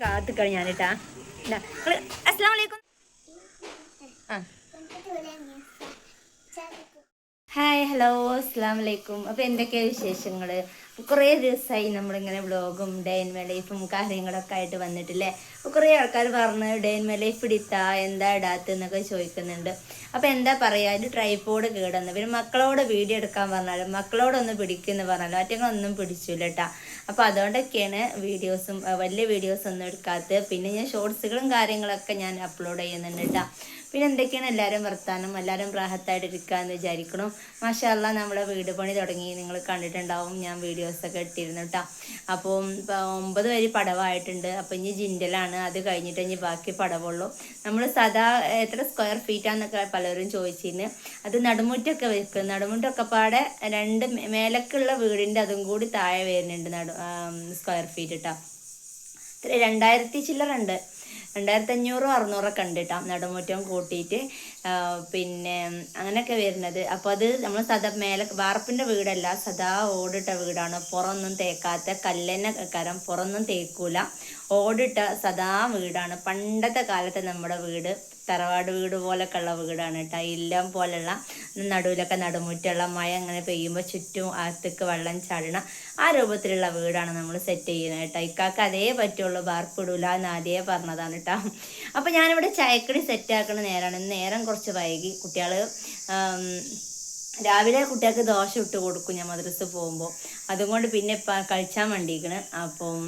കാത്തിക്കളി ഞാനിട്ടാ. അസ്സലാമു അലൈക്കും. Hi, hello, അസ്സലാമു അലൈക്കും. അപ്പോൾ എന്തൊക്കെയാണ് വിശേഷങ്ങൾ? കുറേ ദിവസമായി നമ്മളിങ്ങനെ വ്ളോഗും ഡേ ഇൻ മൈ ലൈഫും കാര്യങ്ങളൊക്കെ ആയിട്ട് വന്നിട്ടില്ലേ. അപ്പോൾ കുറേ ആൾക്കാർ പറഞ്ഞ് ഡേ ഇൻ മൈ ലൈഫ് ഇടിത്താ എന്താ ഇടാത്തെന്നൊക്കെ ചോദിക്കുന്നുണ്ട്. അപ്പോൾ എന്താ പറയുക, അതിൽ ട്രൈപോഡ് കേടന്ന് പിന്നെ മക്കളോട് വീഡിയോ എടുക്കാൻ പറഞ്ഞാലും മക്കളോടൊന്ന് പിടിക്കുമെന്ന് പറഞ്ഞാലും ഒറ്റങ്ങളൊന്നും പിടിച്ചില്ല കേട്ടോ. അപ്പോൾ അതുകൊണ്ടൊക്കെയാണ് വീഡിയോസും വലിയ വീഡിയോസ് ഒന്നും എടുക്കാത്തത്. പിന്നെ ഞാൻ ഷോർട്സുകളും കാര്യങ്ങളൊക്കെ ഞാൻ അപ്ലോഡ് ചെയ്യുന്നുണ്ട് കേട്ടോ. പിന്നെ എന്തൊക്കെയാണ് എല്ലാവരും വർത്താനം, എല്ലാവരും റാഹത്തായിട്ട് ഇരിക്കാമെന്ന് വിചാരിക്കണം. മാഷാ അല്ലാ, നമ്മുടെ വീട് പണി തുടങ്ങി, നിങ്ങൾ കണ്ടിട്ടുണ്ടാവും, ഞാൻ വീഡിയോസൊക്കെ ഇട്ടിരുന്നു കേട്ടോ. അപ്പോൾ 9 വരി പടവായിട്ടുണ്ട്. അപ്പോൾ ഇനി ജിൻഡലാണ്, അത് കഴിഞ്ഞിട്ട് ഇനി ബാക്കി പടവുള്ളൂ. നമ്മൾ സദാ എത്ര സ്ക്വയർ ഫീറ്റാന്നൊക്കെ പലരും ചോദിച്ചിരുന്നു. അത് നടുമുറ്റൊക്കെ വെക്കും, നടുമുറ്റൊക്കെ പാടെ 2 മേലക്കുള്ള വീടിൻ്റെ അതും കൂടി താഴെ വരുന്നുണ്ട് സ്ക്വയർ ഫീറ്റ് കേട്ടോ. 2000 ചില്ലറുണ്ട്, 2500 600 ഉണ്ട് കേട്ടോ നടുമുറ്റം കൂട്ടിയിട്ട്. പിന്നെ അങ്ങനെയൊക്കെ വരുന്നത്. അപ്പോൾ അത് നമ്മൾ സദാ മേലെ വാർപ്പിൻ്റെ വീടല്ല, സദാ ഓടിട്ട വീടാണ്. പുറമൊന്നും തേക്കാത്ത കല്ലന്നെ കരം, പുറമൊന്നും തേക്കൂല, ഓടിട്ട സദാ വീടാണ്. പണ്ടത്തെ കാലത്തെ നമ്മുടെ വീട് തറവാട് വീട് പോലൊക്കെ ഉള്ള വീടാണ് കേട്ടോ. ഇല്ലം പോലെയുള്ള നടുവിലൊക്കെ നടുമുറ്റുള്ള മഴ അങ്ങനെ പെയ്യുമ്പോൾ ചുറ്റും അകത്തേക്ക് വെള്ളം ചാടണ ആ രൂപത്തിലുള്ള വീടാണ് നമ്മൾ സെറ്റ് ചെയ്യുന്നത് കേട്ടോ. ഇക്കാക്ക് അതേ പറ്റുള്ളൂ, വാർപ്പിടൂല എന്ന് ആദ്യമേ പറഞ്ഞതാണ് കേട്ടോ. അപ്പോൾ ഞാനിവിടെ ചായക്കടി സെറ്റാക്കണ നേരമാണ്. നേരം കുറച്ച് വൈകി. കുട്ടികൾ രാവിലെ കുട്ടികൾക്ക് ദോശ ഇട്ട് കൊടുക്കും ഞാൻ മദ്രസ പോകുമ്പോൾ. അതുകൊണ്ട് പിന്നെ ഇപ്പം കഴിച്ചാൻ വേണ്ടിയിരിക്കണ്. അപ്പം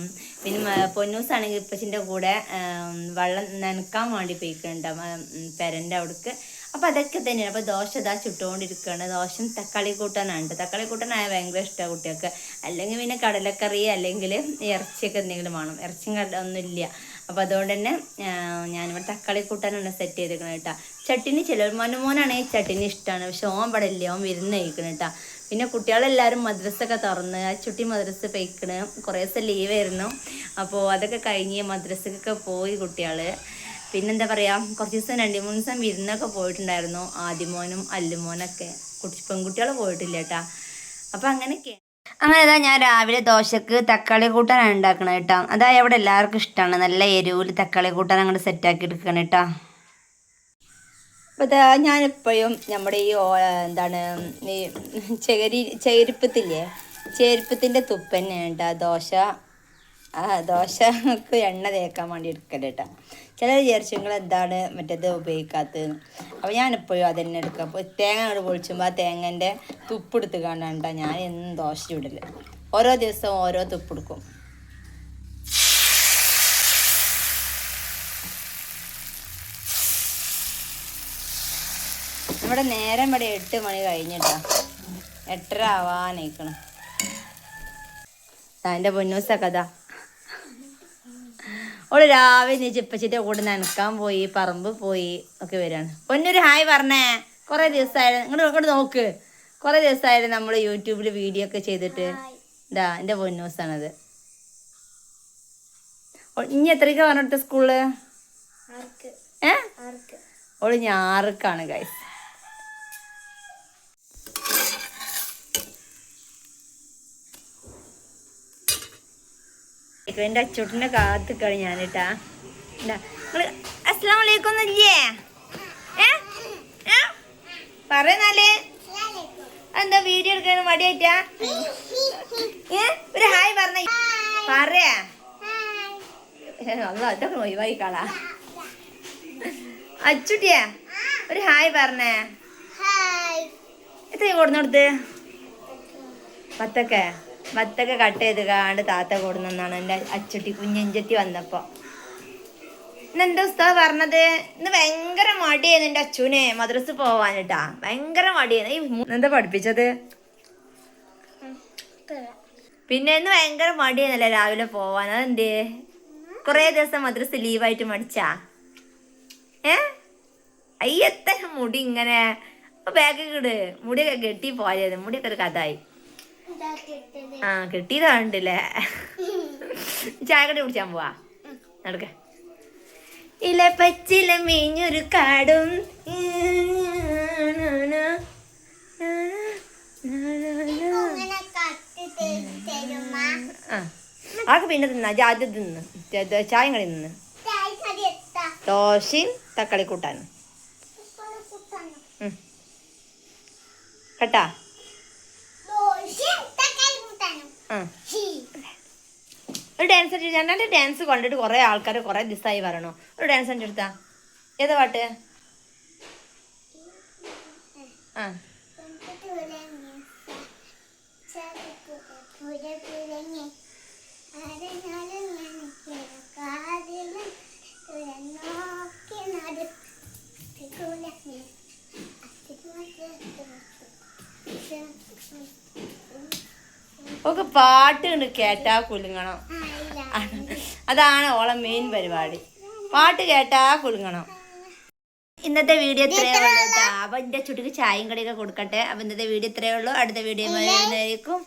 പിന്നെ പൊന്നൂസാണെങ്കിൽ ഇപ്പച്ചിൻ്റെ കൂടെ വെള്ളം നനക്കാൻ വേണ്ടി പോയിക്കുന്നുണ്ട് പെരൻ്റെ അവിടേക്ക്. അപ്പോൾ അതൊക്കെ തന്നെയാണ്. അപ്പോൾ ദോശ ഇതാ ചുട്ടുകൊണ്ടിരിക്കുകയാണ്. ദോശയും തക്കാളി കൂട്ടാനാണ്. തക്കാളി കൂട്ടാനായ ഭയങ്കര ഇഷ്ടമാണ് കുട്ടികൾക്ക്. അല്ലെങ്കിൽ പിന്നെ കടലക്കറി അല്ലെങ്കിൽ ഇറച്ചിയൊക്കെ എന്തെങ്കിലും വേണം. ഇറച്ചിയും ഒന്നുമില്ല. അപ്പോൾ അതുകൊണ്ട് തന്നെ ഞാനിവിടെ തക്കാളി കൂട്ടാനാണ് സെറ്റ് ചെയ്തിരിക്കുന്നത് കേട്ടോ. ചട്ടിനി ചിലർ മനുമോനാണെങ്കിൽ ചട്ടിനി ഇഷ്ടമാണ്, പക്ഷെ ഓൻ ഇവിടെ ഇല്ല, ഓൻ വിരുന്ന് കഴിക്കണം കേട്ടോ. പിന്നെ കുട്ടികളെല്ലാവരും മദ്രസൊക്കെ തുറന്ന് ആ ചുട്ടി മദ്രസ പോയിക്കണ്. കുറേ ദിവസം ലീവായിരുന്നു. അപ്പോൾ അതൊക്കെ കഴിഞ്ഞ് മദ്രസക്കൊക്കെ പോയി കുട്ടികൾ. പിന്നെന്താ പറയുക, കുറച്ച് ദിവസം 2-3 ദിവസം വിരുന്നൊക്കെ പോയിട്ടുണ്ടായിരുന്നു. ആദിമോനും അല്ലുമോനൊക്കെ. പെൺകുട്ടികൾ പോയിട്ടില്ല കേട്ടോ. അപ്പോൾ അങ്ങനെയൊക്കെ അങ്ങനെ ഇതാ ഞാൻ രാവിലെ ദോശക്ക് തക്കാളി കൂട്ടാനാണ് ഉണ്ടാക്കണം കേട്ടോ. അതായത് അവിടെ എല്ലാവർക്കും ഇഷ്ടമാണ്. നല്ല എരിവിൽ തക്കാളി കൂട്ടാൻ അങ്ങോട്ട് സെറ്റാക്കി എടുക്കണം കേട്ടോ. അപ്പോൾ ഇതാ ഞാനെപ്പോഴും നമ്മുടെ ഈ എന്താണ് ഈ ചേരുപ്പത്തില്ലേ, ചേരുപ്പത്തിൻ്റെ തുപ്പ് തന്നെയാണ് കേട്ടോ ദോശക്ക് എണ്ണ തേക്കാൻ വേണ്ടി എടുക്കല് കേട്ടോ. ചില വിചാരിച്ചങ്ങൾ എന്താണ് മറ്റേത് ഉപയോഗിക്കാത്തത്. അപ്പോൾ ഞാനെപ്പോഴും അത് തന്നെ എടുക്കുക. അപ്പോൾ തേങ്ങ അങ്ങോട്ട് പൊളിച്ചുമ്പോൾ ആ തേങ്ങൻ്റെ തുപ്പെടുത്ത് കാണാണ്ട ഞാൻ എന്നും ദോശ ചുടല്. ഓരോ ദിവസവും ഓരോ തുപ്പെടുക്കും. നമ്മുടെ നേരം ഇവിടെ 8 മണി കഴിഞ്ഞിട്ടാ, 8:30 ആവാനായിക്കണം. എൻ്റെ പൊന്നൂസൊക്കെ അതാ ഓള് രാവിലെ ചിപ്പച്ചിൻ്റെ കൂടെ നനക്കാൻ പോയി, പറമ്പ് പോയി ഒക്കെ വരികയാണ്. പൊന്നൊരു ഹായ് പറഞ്ഞേ. കുറേ ദിവസമായാലും ഇങ്ങോട്ട് നോക്ക്, കുറേ ദിവസമായാലും നമ്മൾ യൂട്യൂബിൽ വീഡിയോ ഒക്കെ ചെയ്തിട്ട്. ഇതാ എൻ്റെ പൊന്നൂസാണത്. ഇനി എത്രയ്ക്ക് പറഞ്ഞിട്ട് സ്കൂളില്? ഓള് 6-ക്കാണ് ഗൈസ്. എൻ്റെ അച്ചോട്ടിനെ കാത്തിക്കളി ഞാനിട്ടാ. നിങ്ങൾ അസ്സലാമു അലൈക്കും ഒന്നുമില്ലേ? പറയുന്നാലേ എന്താ വീഡിയോ എടുക്കാൻ മടിയായിട്ടാ? ഒരു ഹായ് പറഞ്ഞ പറയാ. അല്ല അതൊക്കെ ഒഴിവായിക്കാളാ. അച്ചുട്ടിയാ ഒരു ഹായ് പറഞ്ഞേ. എത്ര കൊടുന്നോടുത്ത്? മത്തൊക്കെ കട്ട് ചെയ്ത് കാണ്ട് താത്ത കൊടുന്നെന്നാണ് എൻ്റെ അച്ചുട്ടി കുഞ്ഞഞ്ചത്തി വന്നപ്പോൾ. ഇന്നെന്താ ഉസ്താദ് പറഞ്ഞത്? ഇന്ന് ഭയങ്കര മടിയായിരുന്നു എൻ്റെ അച്ചുവിനെ മദ്രസ പോവാനിട്ടാ. ഭയങ്കര മടിയായിരുന്നു. എന്താ പഠിപ്പിച്ചത്? പിന്നെ ഇന്ന് ഭയങ്കര മടിയായിരുന്നല്ലേ രാവിലെ പോവാൻ? അതെന്തേ? കുറേ ദിവസം മദ്രസ ലീവായിട്ട് മടിച്ചാ? അയ്യത്തെ മുടി ഇങ്ങനെ ബാഗൊക്കെ ഇട്. മുടിയൊക്കെ കെട്ടി പോയത്, മുടിയൊക്കെ ഒരു കഥായി. കിട്ടിയതാണ്ടല്ലേ. ചായക്കടി കുടിച്ചാൻ പോവാ. നടക്ക. ഇല പച്ചില മീഞ്ഞൊരു കാടും ആകെ പിന്നെ തിന്നാ ആദ്യം തിന്ന് ചായം കളി നിന്ന് ദോശയും തക്കാളി കൂട്ടാനും കേട്ടാ. ഒരു ഡാൻസ് അടിച്ചു. ഞാൻ എൻ്റെ ഡാൻസ് കണ്ടിട്ട് കുറേ ആൾക്കാർ കുറേ ദിവസമായി പറയണോ ഒരു ഡാൻസ് അടിച്ചെടുത്താ. ഏതാ പാട്ട്? ആ ഒക്കെ പാട്ട് കണ്ട് കേട്ടാ കുലുങ്ങണം. അതാണ് ഓളെ മെയിൻ പരിപാടി. പാട്ട് കേട്ടാ കുലുങ്ങണം. ഇന്നത്തെ വീഡിയോ ഇത്രയേ ഉള്ളൂ കേട്ടോ. അപ്പൊ എന്റെ ചുട്ടിക്ക് ചായയും കടിയൊക്കെ കൊടുക്കട്ടെ. അപ്പൊ ഇന്നത്തെ വീഡിയോ ഇത്രയേ ഉള്ളൂ. അടുത്ത വീഡിയോ വരുന്നതായിരിക്കും.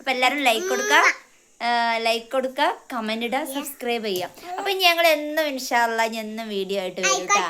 അപ്പൊ എല്ലാരും ലൈക്ക് കൊടുക്കുക, കമന്റ് ഇടുക, സബ്സ്ക്രൈബ് ചെയ്യുക. അപ്പൊ ഞങ്ങൾ എന്നും ഇൻഷാ അല്ലാഹ് എന്നും വീഡിയോ ആയിട്ട് വരും കേട്ടോ.